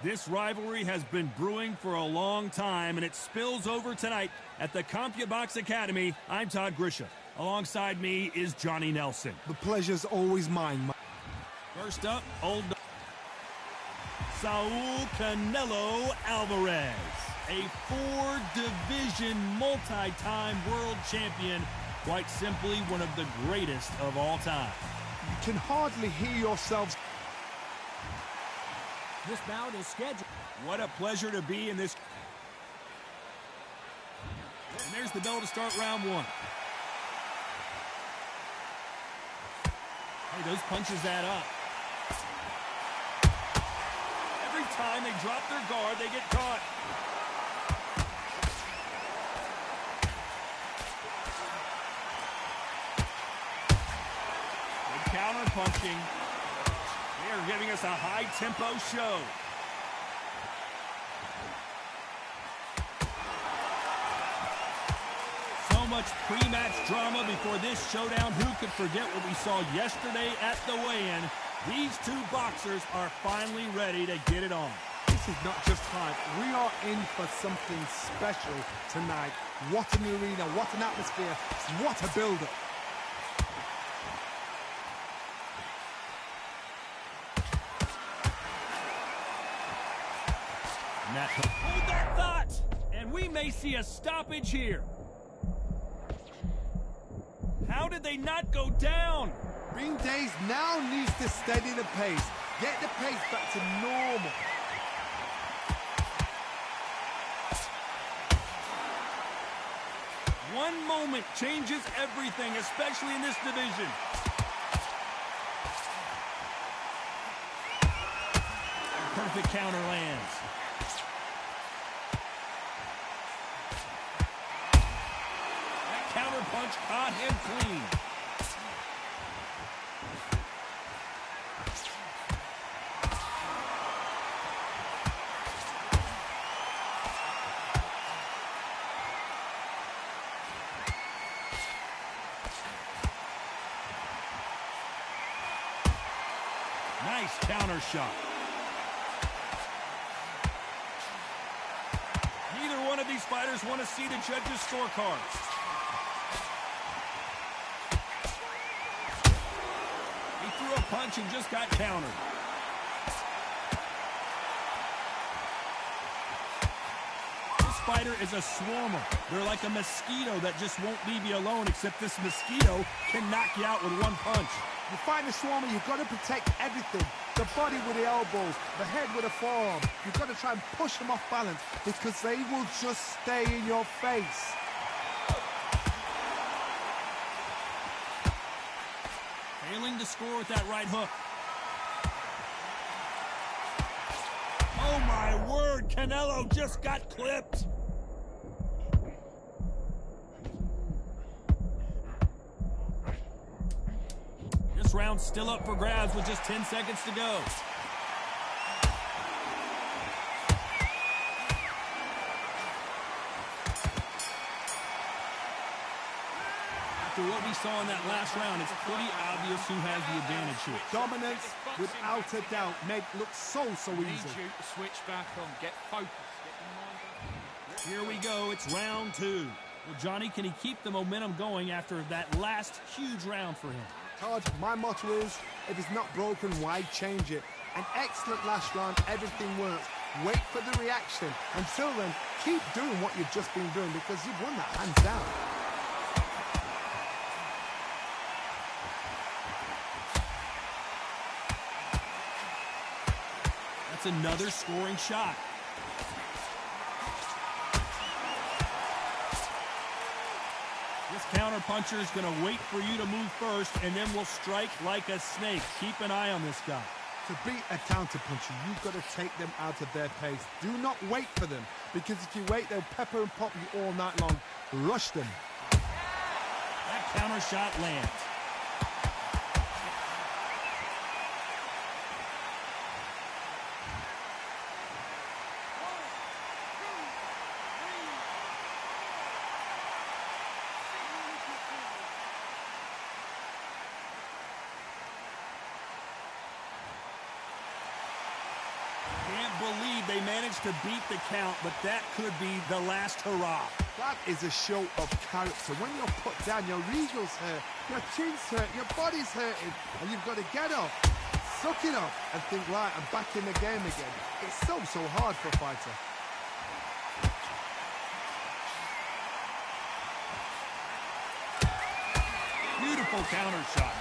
This rivalry has been brewing for a long time, and it spills over tonight at the CompuBox Academy. I'm Todd Grisham. Alongside me is Johnny Nelson. The pleasure's always mine. First up, Saul Canelo Alvarez, a four-division, multi-time world champion, quite simply one of the greatest of all time. You can hardly hear yourselves. This bout is scheduled. What a pleasure to be in this. And there's the bell to start round one. Hey, those punches add up. Every time they drop their guard, they get caught. Good counter punching. They are giving us a high-tempo show. So much pre-match drama before this showdown. Who could forget what we saw yesterday at the weigh-in? These two boxers are finally ready to get it on. This is not just hype. We are in for something special tonight. What an arena, what an atmosphere, what a build-up. Hold that thought! And we may see a stoppage here. How did they not go down? Ring Days now needs to steady the pace. Get the pace back to normal. One moment changes everything, especially in this division. Perfect counter lands. That counter punch caught him clean. Nice counter shot. Neither one of these fighters want to see the judges' scorecards. He threw a punch and just got countered. This fighter is a swarmer. They're like a mosquito that just won't leave you alone, except this mosquito can knock you out with one punch. You find a swarmer, you've got to protect everything. The body with the elbows, the head with a forearm. You've got to try and push them off balance because they will just stay in your face. Failing to score with that right hook. Oh my word, Canelo just got clipped. This round's still up for grabs with just 10 seconds to go. After what we saw in that last round, it's pretty obvious who has the advantage here. Dominance, without a doubt, made look so easy. You to switch back on, get focused. Get your mind back. Here we go, it's round two. Well, Johnny, can he keep the momentum going after that last huge round for him? Todd, my motto is, if it's not broken, why change it? An excellent last round, everything works. Wait for the reaction. Until then, keep doing what you've just been doing because you've won that hands down. That's another scoring shot. This counterpuncher is going to wait for you to move first, and then will strike like a snake. Keep an eye on this guy. To beat a counterpuncher, you've got to take them out of their pace. Do not wait for them, because if you wait, they'll pepper and pop you all night long. Rush them. That counter shot lands. Can't believe they managed to beat the count, but that could be the last hurrah. That is a show of character. When you're put down, your eagle's hurt, your chin's hurt, your body's hurting, and you've got to get up, suck it up, and think, right, I'm back in the game again. It's so hard for a fighter. Beautiful counter shot.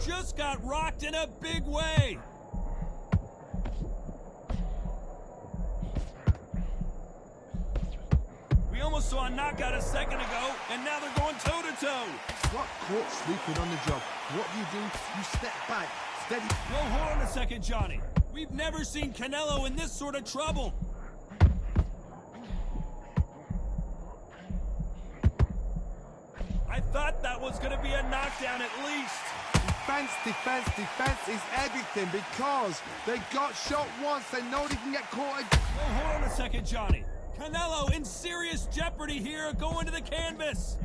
Just got rocked in a big way. We almost saw a knockout a second ago, and now they're going toe-to-toe. Got caught sleeping on the job. What do? You step back, steady. Well, hold on a second, Johnny. We've never seen Canelo in this sort of trouble. I thought that was going to be a knockdown at least. Defense is everything because they got shot once. They know they can get caught again. Well, hold on a second, Johnny. Canelo in serious jeopardy here, going to the canvas.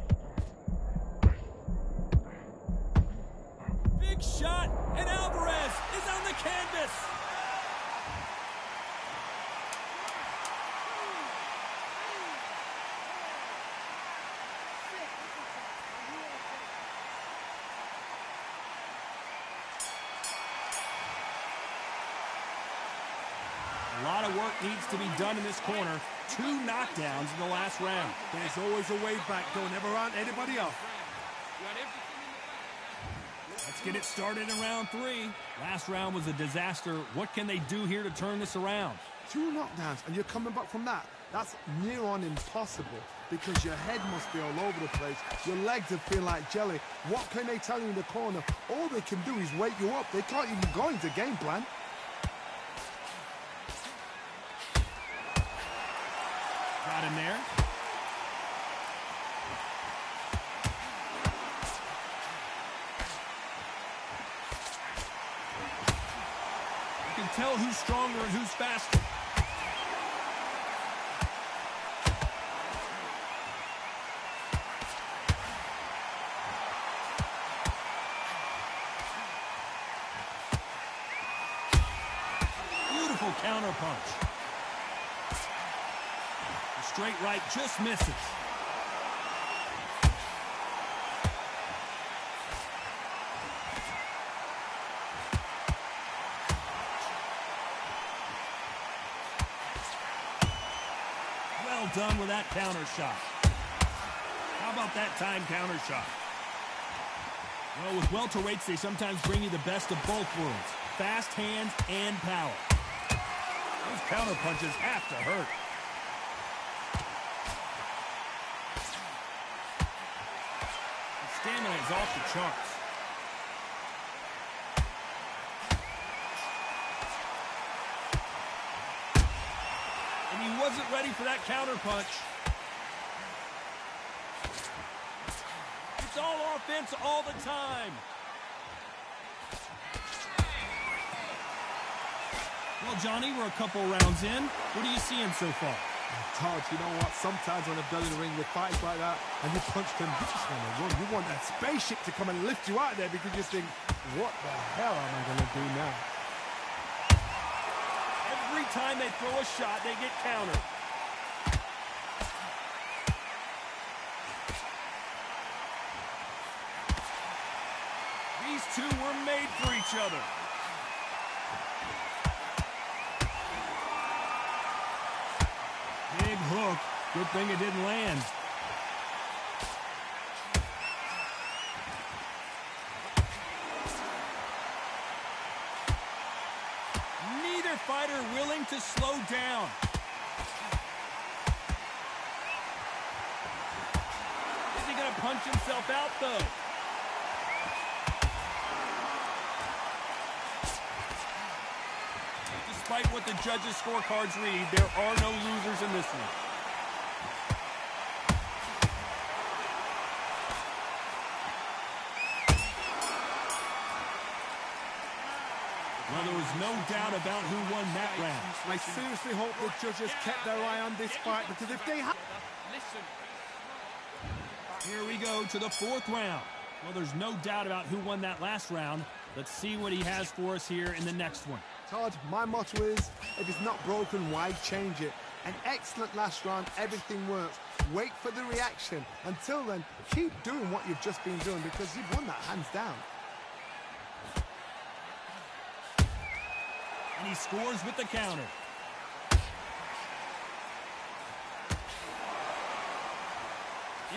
Big shot, and Alvarez is on the canvas. A lot of work needs to be done in this corner. 2 knockdowns in the last round. There's always a way back. Don't ever round anybody off. Let's get it started in round 3. Last round was a disaster. What can they do here to turn this around? 2 knockdowns, and you're coming back from that. That's near on impossible because your head must be all over the place. Your legs will feel like jelly. What can they tell you in the corner? All they can do is wake you up. They can't even go into game plan. Got him there. You can tell who's stronger and who's faster. Beautiful counter punch. Straight right just misses. Well done with that counter shot. How about that time counter shot? Well, with welterweights, they sometimes bring you the best of both worlds. Fast hands and power. Those counter punches have to hurt. Stamina is off the charts. And he wasn't ready for that counter punch. It's all offense all the time. Well, Johnny, we're a couple rounds in. What are you seeing so far? Todd, you know what? Sometimes when I've done in the ring with fights like that, and you punch them, you just want to run. You want that spaceship to come and lift you out there because you think, what the hell am I going to do now? Every time they throw a shot, they get countered. These two were made for each other. Big hook. Good thing it didn't land. Neither fighter willing to slow down. Is he going to punch himself out, though? Despite what the judges' scorecards read, there are no losers in this one. no doubt about who won that round. I seriously hope the judges kept their eye on this fight, because if they had... Listen. Here we go to the fourth round. Well, there's no doubt about who won that last round. Let's see what he has for us here in the next one. Todd, my motto is, if it's not broken, why change it? An excellent last round, everything works. Wait for the reaction. Until then, keep doing what you've just been doing, because you've won that hands down. And he scores with the counter.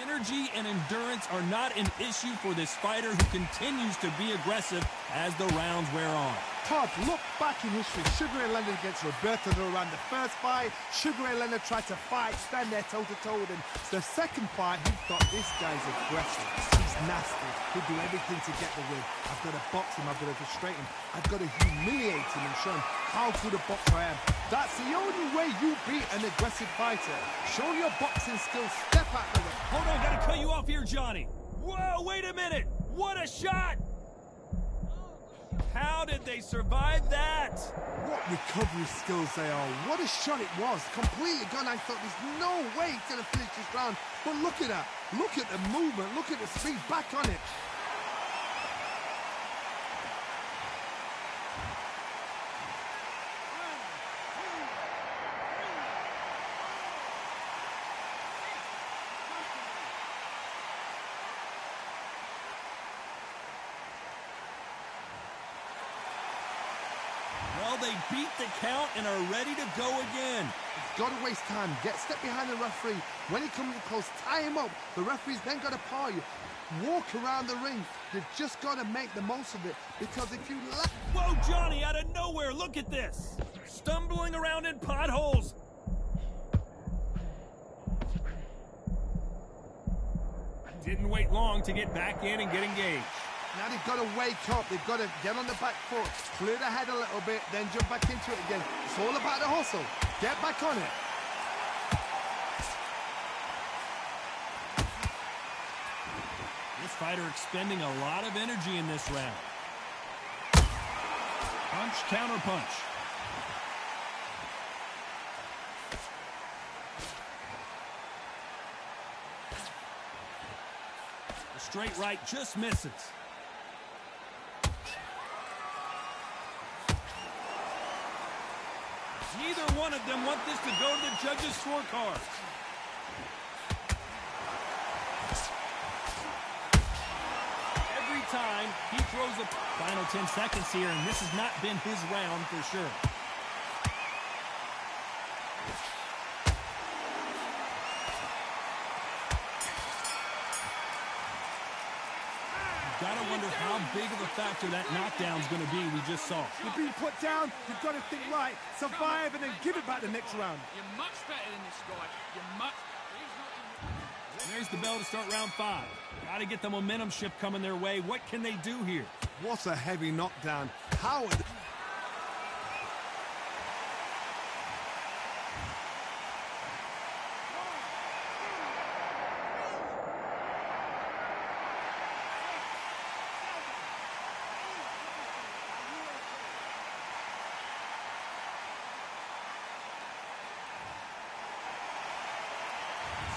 Energy and endurance are not an issue for this fighter, who continues to be aggressive as the rounds wear on. Todd, look back in history. Sugar Ray Leonard against Roberto Duran. The first fight, Sugar Ray Leonard tried to fight, stand there toe-to-toe with him. The second fight, he thought, this guy's aggressive. He's nasty. He'll do everything to get the win. I've got to box him. I've got to frustrate him. I've got to humiliate him and show him how good a boxer I am. That's the only way you beat an aggressive fighter. Show your boxing skills. Step out of the way. Hold on, gotta cut you off here, Johnny. Whoa, wait a minute. What a shot. How did they survive that? What recovery skills they are. What a shot it was. Completely gone. I thought there's no way he's going to finish this round. But look at that. Look at the movement. Look at the speed. Back on it. Well, they beat the count and are ready to go again. Got to waste time. Step behind the referee. When he comes close, tie him up. The referee's then got to paw you. Walk around the ring. You've just got to make the most of it. Because if you let... Whoa, Johnny, out of nowhere. Look at this. Stumbling around in potholes. Didn't wait long to get back in and get engaged. Now they've got to wake up. They've got to get on the back foot, clear the head a little bit, then jump back into it again. It's all about the hustle. Get back on it. This fighter expending a lot of energy in this round. Punch, counter punch. The straight right just misses. Neither one of them want this to go to the judges' scorecards. Every time he throws a final 10 seconds here, and this has not been his round for sure. Gotta wonder how big of a factor that knockdown's gonna be we just saw. You're being put down, you've got to think right, survive, and then give it back the next round. You're much better than this guy. You're much... There's the bell to start round 5. Gotta get the momentum shift coming their way. What can they do here? What a heavy knockdown. How...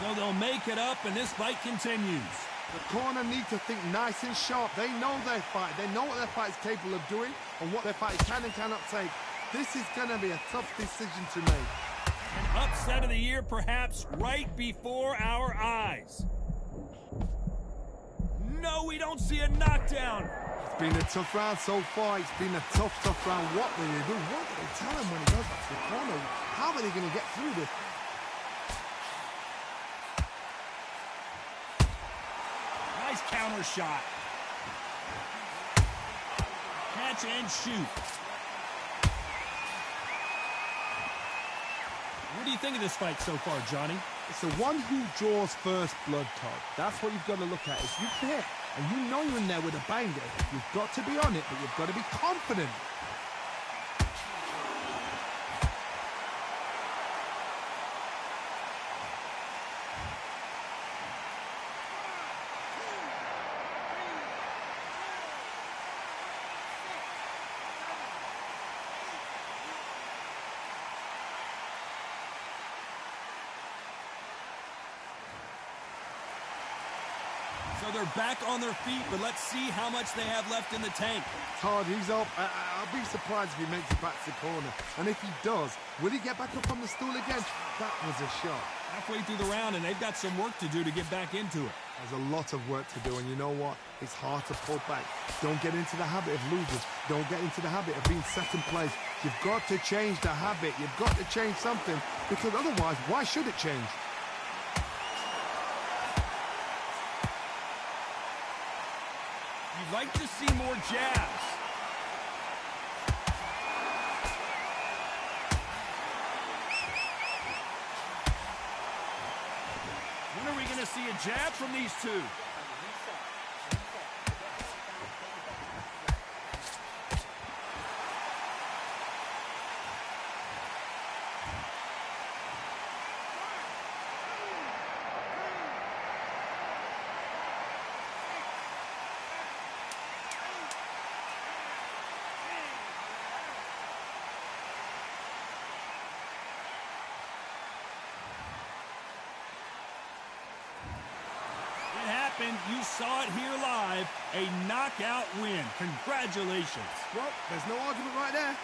So they'll make it up, and this fight continues. The corner need to think nice and sharp. They know their fight. They know what their fight is capable of doing and what their fight can and cannot take. This is going to be a tough decision to make. An upset of the year, perhaps, right before our eyes. No, we don't see a knockdown. It's been a tough round so far. It's been a tough round. What will they do? What do they tell him when he goes back to the corner? How are they going to get through this? Nice counter shot. Catch and shoot. What do you think of this fight so far, Johnny? It's the one who draws first blood, Todd. That's what you've got to look at. If you're there and you know you're in there with a banger, you've got to be on it, but you've got to be confident. So they're back on their feet, but let's see how much they have left in the tank. Todd, he's up. I'll be surprised if he makes it back to the corner. And if he does, will he get back up on the stool again? That was a shot. Halfway through the round, and they've got some work to do to get back into it. There's a lot of work to do, and you know what? It's hard to pull back. Don't get into the habit of losing. Don't get into the habit of being second place. You've got to change the habit. You've got to change something, because otherwise, why should it change? You'd like to see more jabs. When are we going to see a jab from these two? You saw it here live, a knockout win. Congratulations. Well, there's no argument right there.